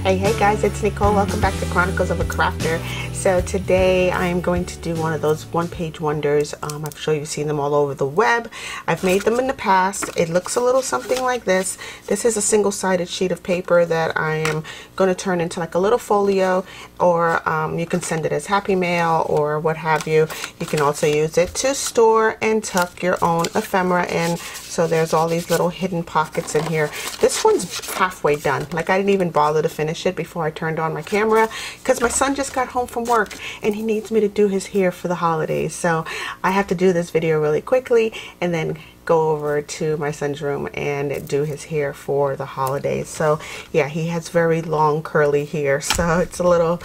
Hey guys, it's Nicole. Welcome back to Chronicles of a Crafter. So today I am going to do one of those one-page wonders. I'm sure you've seen them all over the web. I've made them in the past. It looks a little something like this. This is a single-sided sheet of paper that I am going to turn into like a little folio, or you can send it as happy mail or what have you. You can also use it to store and tuck your own ephemera in. So there's all these little hidden pockets in here. This one's halfway done. Like, I didn't even bother to finish it before I turned on my camera because my son just got home from work and he needs me to do his hair for the holidays. So I have to do this video really quickly and then go over to my son's room and do his hair for the holidays. So yeah, he has very long curly hair, so it's a little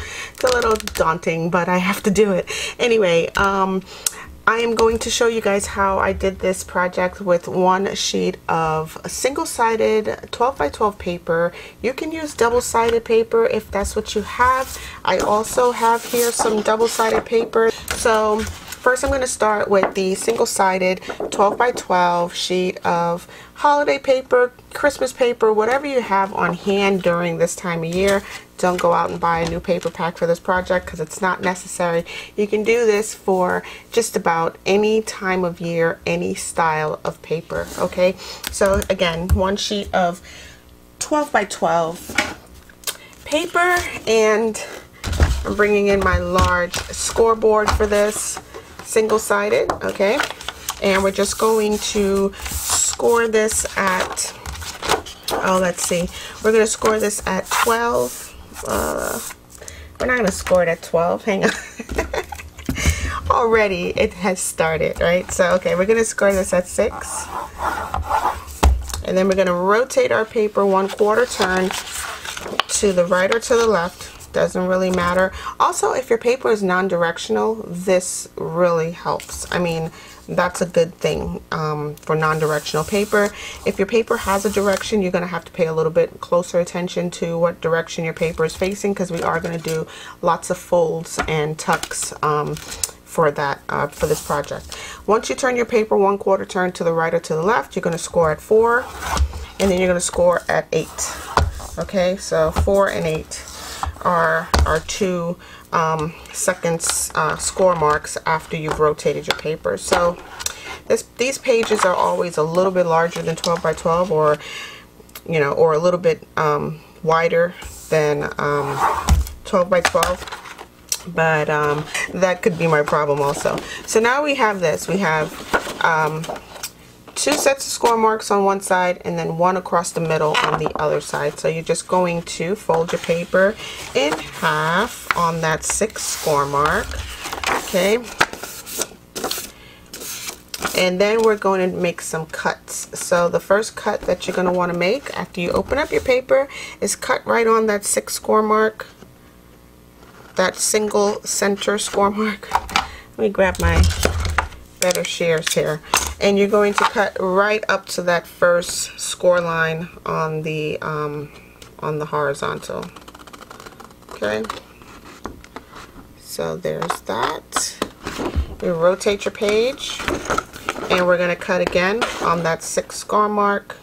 daunting, but I have to do it anyway. I am going to show you guys how I did this project with one sheet of single-sided 12 by 12 paper. You can use double-sided paper if that's what you have. I also have here some double-sided paper. So first I'm going to start with the single-sided 12 by 12 sheet of holiday paper, Christmas paper, whatever you have on hand during this time of year. Don't go out and buy a new paper pack for this project because it's not necessary. You can do this for just about any time of year, any style of paper, okay? So again, one sheet of 12 by 12 paper, and I'm bringing in my large scoreboard for this, single-sided, okay? And we're just going to score this at, let's see, we're going to score this at 12. We're not going to score it at 12. Hang on. Already it has started, right? So, okay, we're going to score this at 6. And then we're going to rotate our paper 1/4 turn to the right or to the left. Doesn't really matter. Also, if your paper is non-directional, this really helps. I mean, that's a good thing for non-directional paper. If your paper has a direction, you're going to have to pay a little bit closer attention to what direction your paper is facing, because we are going to do lots of folds and tucks for this project. Once you turn your paper 1/4 turn to the right or to the left, you're going to score at 4, and then you're going to score at 8. Okay, so 4 and 8 are our two seconds score marks after you've rotated your paper. So these pages are always a little bit larger than 12 by 12, or you know, or a little bit wider than 12 by 12, but that could be my problem also. So now we have this. We have 2 sets of score marks on one side and then 1 across the middle on the other side. So you're just going to fold your paper in half on that 6th score mark, okay? And then we're going to make some cuts. So the first cut that you're going to want to make after you open up your paper is cut right on that 6th score mark, that single center score mark. Let me grab my better shears here. And you're going to cut right up to that first score line on the horizontal. Okay. So there's that. You rotate your page, and we're going to cut again on that 6th score mark,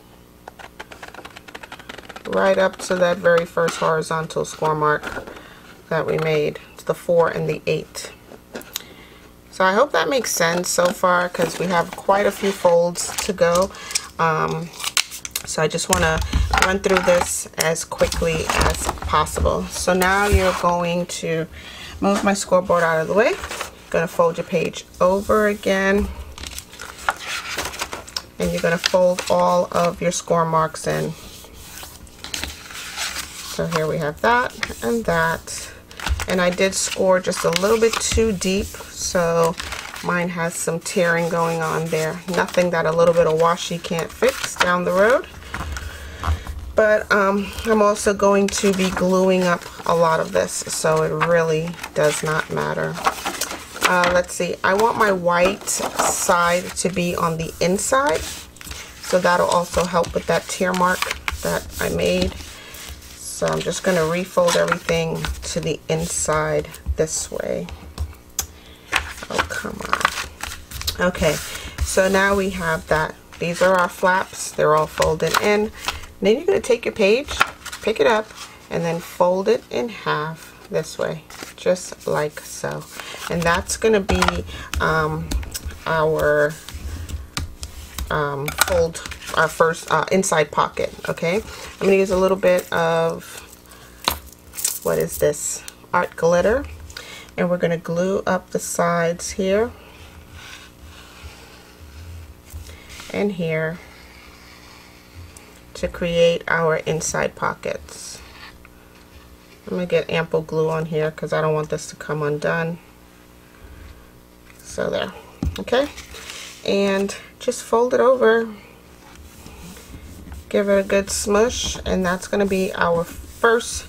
right up to that very first horizontal score mark that we made. It's the 4 and the 8. So I hope that makes sense so far, because we have quite a few folds to go. So I just want to run through this as quickly as possible. So now you're going to move my scoreboard out of the way. Going to fold your page over again. And you're going to fold all of your score marks in. So here we have that and that. And I did score just a little bit too deep, so mine has some tearing going on there. Nothing that a little bit of washi can't fix down the road. But I'm also going to be gluing up a lot of this, so it really does not matter. Let's see, I want my white side to be on the inside, so that'll also help with that tear mark that I made. So I'm just going to refold everything to the inside this way. Oh, come on. Okay, so now we have that. These are our flaps. They're all folded in. And then you're going to take your page, pick it up, and then fold it in half this way, just like so. And that's going to be our first inside pocket. Okay, I'm going to use a little bit of, what is this, art glitter, and we're going to glue up the sides here and here to create our inside pockets. I'm going to get ample glue on here because I don't want this to come undone. So there. Okay, and just fold it over, give it a good smush, and that's going to be our first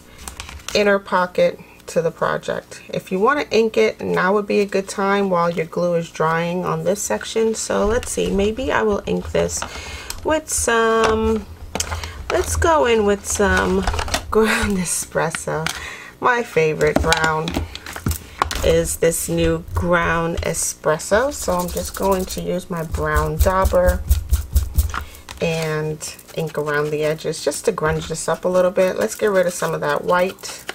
inner pocket to the project. If you want to ink it, now would be a good time while your glue is drying on this section. So let's see, maybe I will ink this with some, let's go in with some ground espresso. My favorite brown is this new ground espresso, so I'm just going to use my brown dauber and ink around the edges just to grunge this up a little bit. Let's get rid of some of that white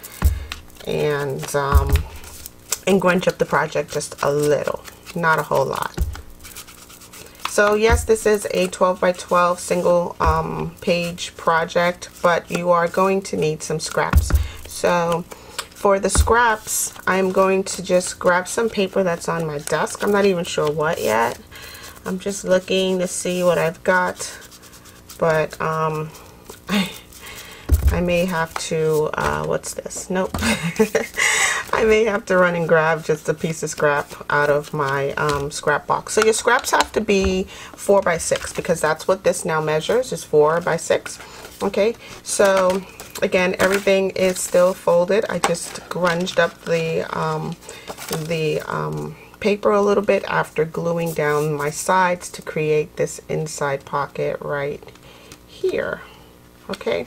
and grunge up the project just a little, not a whole lot. So yes, this is a 12 by 12 single page project, but you are going to need some scraps. So for the scraps, I'm going to just grab some paper that's on my desk. I'm not even sure what yet. I'm just looking to see what I've got, but I may have to, what's this? Nope. I may have to run and grab just a piece of scrap out of my scrap box. So your scraps have to be 4 by 6 because that's what this now measures, is 4 by 6. Okay, so again, everything is still folded. I just grunged up the paper a little bit after gluing down my sides to create this inside pocket right here. Okay,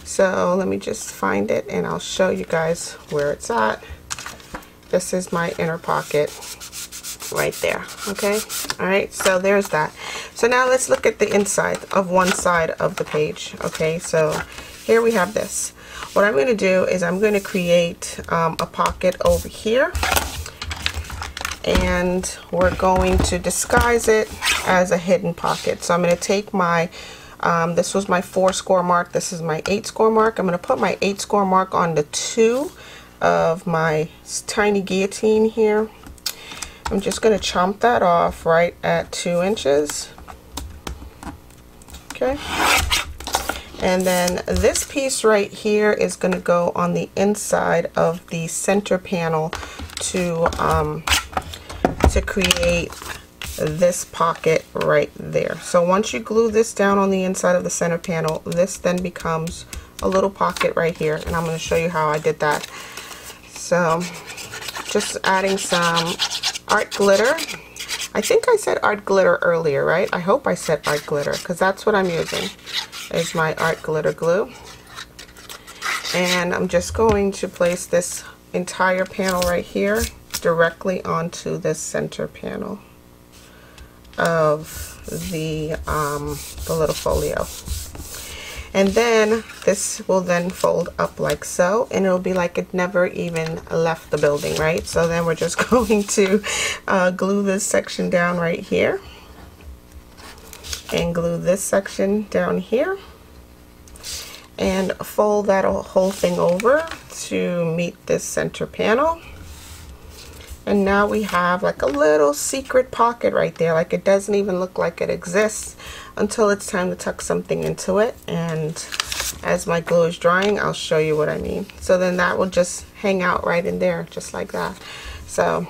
so let me just find it and I'll show you guys where it's at. This is my inner pocket right there. Okay, all right, so there's that. So now let's look at the inside of one side of the page. Okay, so here we have this. What I'm going to do is I'm going to create a pocket over here, and we're going to disguise it as a hidden pocket. So I'm going to take my this was my 4 score mark, this is my 8 score mark. I'm going to put my 8 score mark on the 2 of my tiny guillotine here. I'm just going to chomp that off right at 2 inches. Okay, and then this piece right here is going to go on the inside of the center panel to create this pocket right there. So once you glue this down on the inside of the center panel, this then becomes a little pocket right here, and I'm going to show you how I did that. So just adding some art glitter. I think I said art glitter earlier, right? I hope I said art glitter because that's what I'm using, is my art glitter glue. And I'm just going to place this entire panel right here directly onto this center panel of the little folio. And then this will then fold up like so, and it'll be like it never even left the building, right? So then we're just going to glue this section down right here and glue this section down here and fold that whole thing over to meet this center panel. And now we have like a little secret pocket right there. Like it doesn't even look like it exists until it's time to tuck something into it. And as my glue is drying, I'll show you what I mean. So then that will just hang out right in there, just like that. So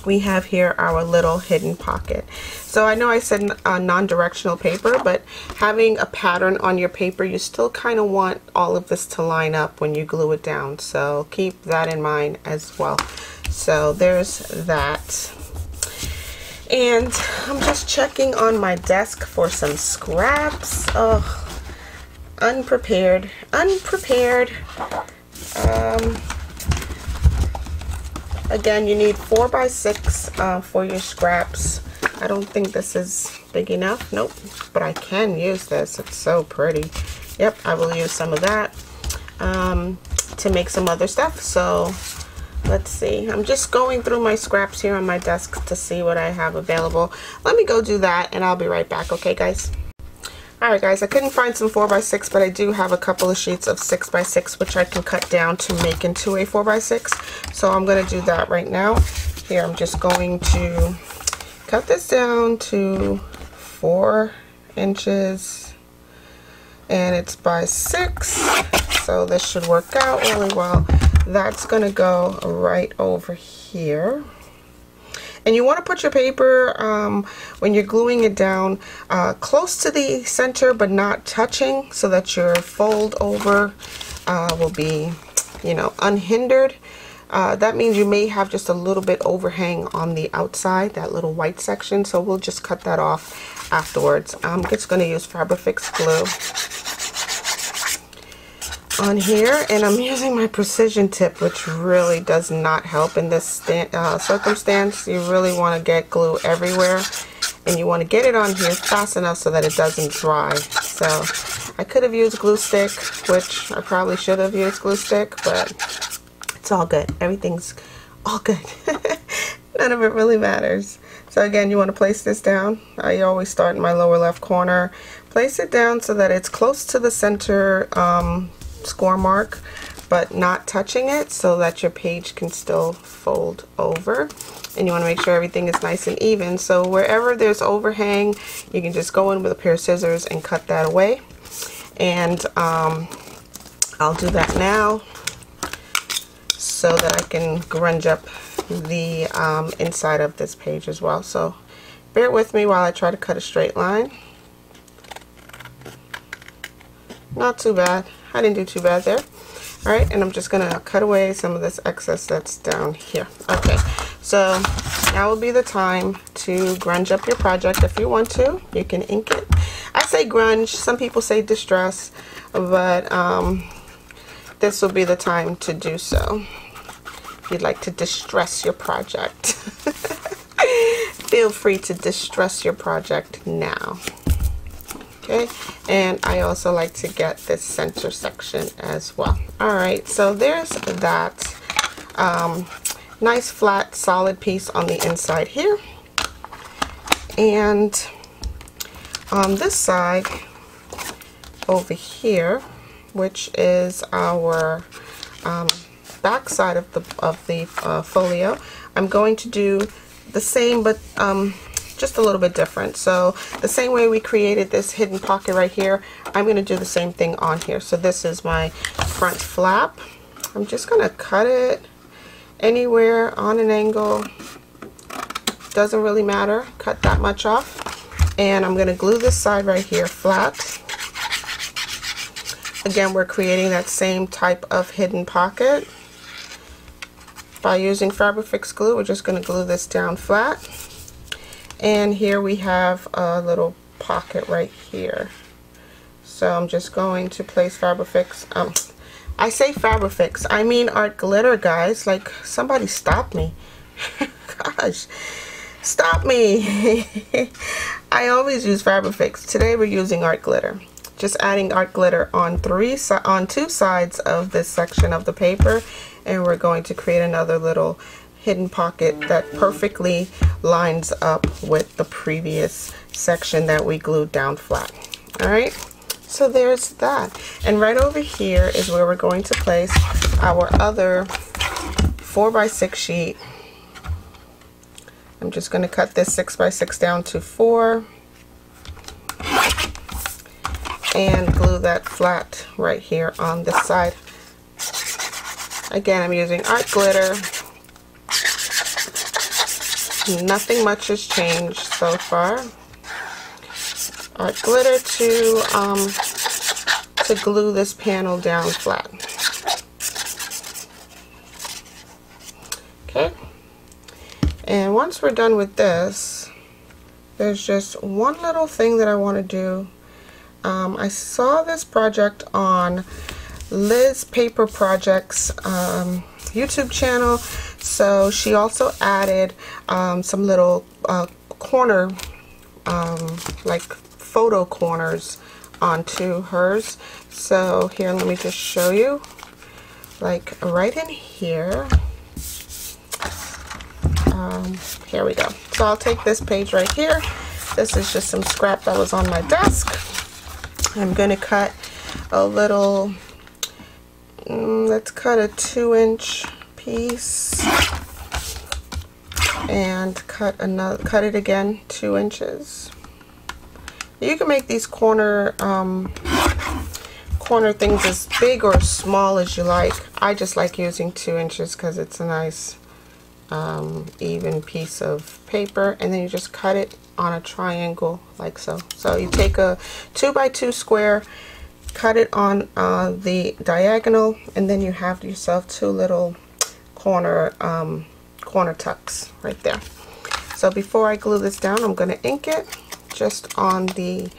we have here our little hidden pocket. So I know I said non-directional paper, but having a pattern on your paper, you still kind of want all of this to line up when you glue it down. So keep that in mind as well. So there's that. And I'm just checking on my desk for some scraps. Oh, unprepared. Again, you need 4 by 6 for your scraps. I don't think this is big enough. Nope, but I can use this. It's so pretty. Yep, I will use some of that. to make some other stuff. So let's see, I'm just going through my scraps here on my desk to see what I have available. Let me go do that and I'll be right back. Okay guys? Alright guys, I couldn't find some 4x6, but I do have a couple of sheets of 6x6 which I can cut down to make into a 4x6. So I'm going to do that right now. Here I'm just going to cut this down to 4 inches and it's by 6. So this should work out really well. That's going to go right over here. And you want to put your paper, when you're gluing it down, close to the center but not touching, so that your fold over will be, you know, unhindered. That means you may have just a little bit overhang on the outside, that little white section, so we'll just cut that off afterwards. I'm just going to use Fabrifix glue on here, and I'm using my precision tip, which really does not help in this circumstance. You really want to get glue everywhere, and you want to get it on here fast enough so that it doesn't dry. So I could have used glue stick, which I probably should have used glue stick, but it's all good. Everything's all good. None of it really matters. So again, you want to place this down. I always start in my lower left corner. Place it down so that it's close to the center score mark, but not touching it, so that your page can still fold over. And you want to make sure everything is nice and even. So wherever there's overhang, you can just go in with a pair of scissors and cut that away. And I'll do that now so that I can grunge up the inside of this page as well. So bear with me while I try to cut a straight line. Not too bad. I didn't do too bad there. Alright, and I'm just going to cut away some of this excess that's down here. Okay, so now will be the time to grunge up your project. If you want to, you can ink it. I say grunge, some people say distress, but this will be the time to do so. If you'd like to distress your project, feel free to distress your project now. Okay, and I also like to get this center section as well. Alright, so there's that nice flat solid piece on the inside here. And on this side over here, which is our back side of the folio, I'm going to do the same, but just a little bit different. So the same way we created this hidden pocket right here, I'm going to do the same thing on here. So this is my front flap. I'm just going to cut it anywhere on an angle. Doesn't really matter. Cut that much off. And I'm going to glue this side right here flat. Again, we're creating that same type of hidden pocket. By using Fabrifix glue, we're just going to glue this down flat. And here we have a little pocket right here. So I'm just going to place Fabrifix. I say Fabrifix, I mean art glitter, guys. Like, somebody stop me. Gosh, stop me. I always use Fabrifix. Today we're using art glitter. Just adding art glitter on two sides of this section of the paper, and we're going to create another little hidden pocket that perfectly lines up with the previous section that we glued down flat. Alright, so there's that. And right over here is where we're going to place our other 4x6 sheet. I'm just going to cut this 6x6 down to 4 and glue that flat right here on this side. Again, I'm using art glitter. Nothing much has changed so far. Art glitter to glue this panel down flat. Okay. And once we're done with this, there's just one little thing that I want to do. I saw this project on Liz Paper Projects YouTube channel, so she also added some little corner like photo corners onto hers. So here, let me just show you, like right in here. Here we go. So I'll take this page right here. This is just some scrap that was on my desk. I'm going to cut a little, let's cut a 2-inch piece and cut it again 2 inches. You can make these corner things as big or as small as you like. I just like using 2 inches because it's a nice even piece of paper, and then you just cut it on a triangle like so. So you take a 2x2 square, cut it on the diagonal, and then you have yourself 2 little corner tucks right there. So before I glue this down, I'm going to ink it just on the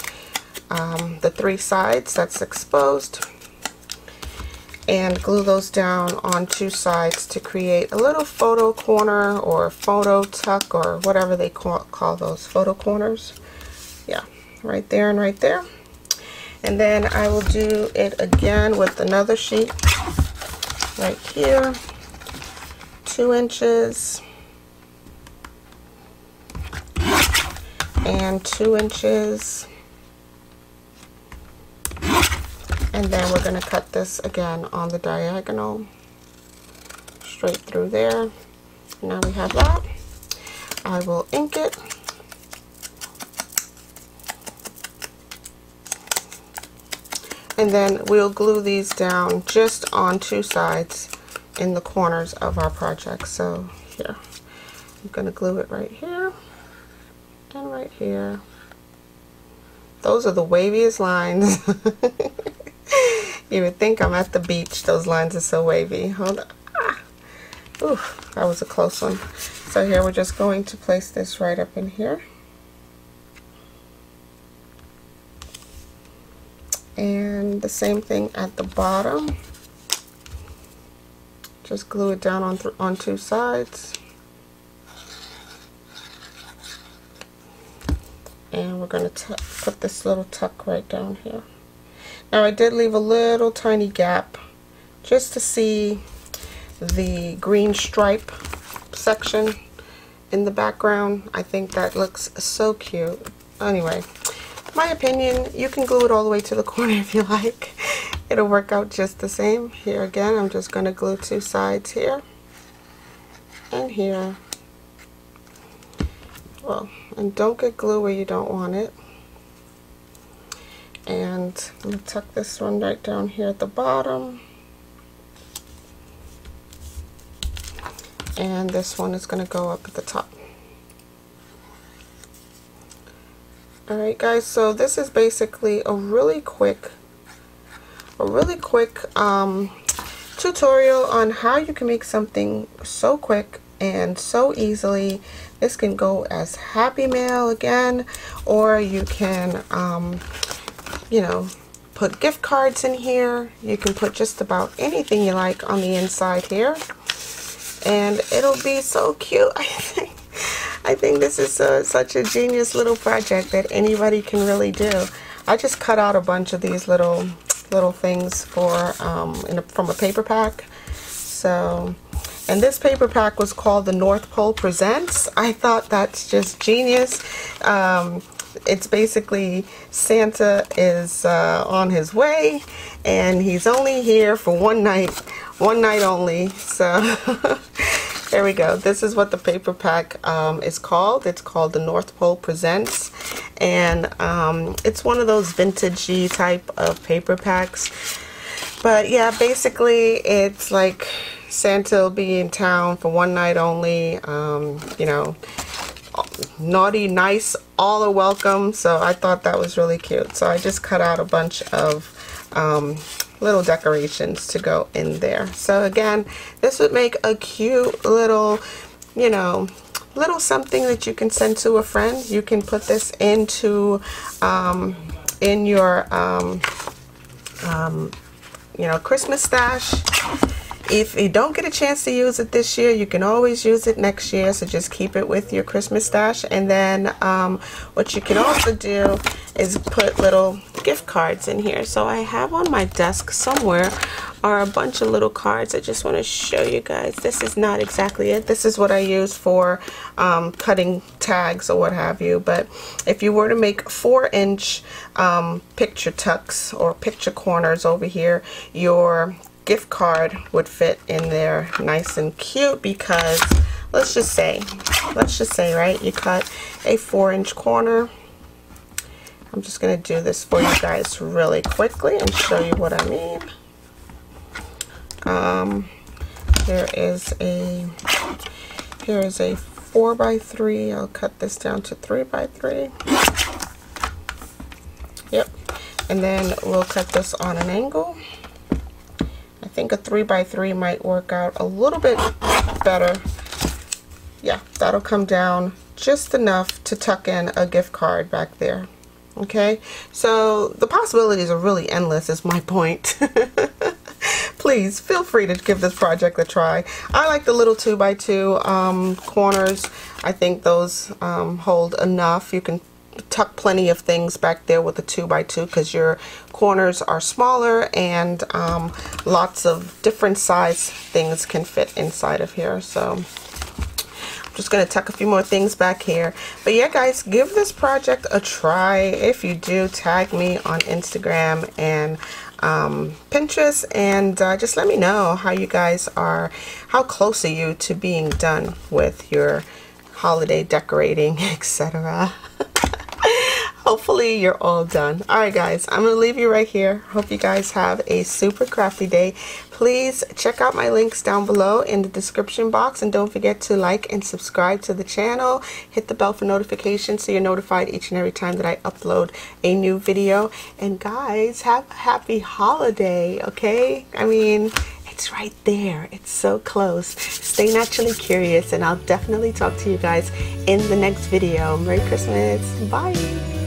3 sides that's exposed, and glue those down on 2 sides to create a little photo corner or photo tuck or whatever they call those, photo corners. Yeah, right there and right there. And then I will do it again with another sheet right here, 2 inches and 2 inches. And then we're going to cut this again on the diagonal, straight through there. Now we have that. I will ink it. And then we'll glue these down just on 2 sides in the corners of our project. So here, I'm going to glue it right here and right here. Those are the waviest lines. You would think I'm at the beach. Those lines are so wavy. Hold on. Ah. Ooh, that was a close one. So here we're just going to place this right up in here. And the same thing at the bottom. Just glue it down on 2 sides. And we're going to put this little tuck right down here. Now I did leave a little tiny gap just to see the green stripe section in the background. I think that looks so cute. Anyway, my opinion, you can glue it all the way to the corner if you like. It'll work out just the same. Here again, I'm just going to glue 2 sides here and here. Well, and don't get glue where you don't want it. And I'm going to tuck this one right down here at the bottom. And this one is going to go up at the top. Alright guys, so this is basically a really quick tutorial on how you can make something so quick and so easily. This can go as Happy Mail again, or you can you know, put gift cards in here. You can put just about anything you like on the inside here, and it'll be so cute. I think this is such a genius little project that anybody can really do. I just cut out a bunch of these little things for from a paper pack. So, and this paper pack was called the North Pole Presents. I thought that's just genius. It's basically Santa is on his way, and he's only here for one night only. So there we go. This is what the paper pack is called. It's called the North Pole Presents, and it's one of those vintage-y type of paper packs. But yeah, basically it's like Santa will be in town for one night only. You know, naughty, nice, all are welcome. So I thought that was really cute. So I just cut out a bunch of little decorations to go in there. So again, this would make a cute little, you know, little something that you can send to a friend. You can put this into in your you know, Christmas stash. If you don't get a chance to use it this year, you can always use it next year. So just keep it with your Christmas stash. And then what you can also do is put little gift cards in here. So I have on my desk somewhere are a bunch of little cards. I just want to show you guys. This is not exactly it. This is what I use for cutting tags or what have you. But if you were to make 4-inch picture tucks or picture corners over here, your gift card would fit in there nice and cute, because let's just say, right, you cut a 4-inch corner. I'm just going to do this for you guys really quickly and show you what I mean. Here is a 4x3. I'll cut this down to 3x3. Yep. And then we'll cut this on an angle. I think a 3x3 might work out a little bit better. Yeah, that'll come down just enough to tuck in a gift card back there. Okay, so the possibilities are really endless is my point. Please feel free to give this project a try. I like the little 2x2 corners. I think those hold enough. You can tuck plenty of things back there with a 2x2 because your corners are smaller, and lots of different size things can fit inside of here. So just going to tuck a few more things back here. But yeah, guys, give this project a try. If you do, tag me on Instagram and Pinterest, and just let me know how you guys are, how close are you to being done with your holiday decorating, etc. Hopefully you're all done. Alright guys, I'm going to leave you right here. Hope you guys have a super crafty day. Please check out my links down below in the description box, and don't forget to like and subscribe to the channel. Hit the bell for notifications so you're notified each and every time that I upload a new video. And guys, have a happy holiday, okay? I mean, it's right there. It's so close. Stay naturally curious, and I'll definitely talk to you guys in the next video. Merry Christmas. Bye.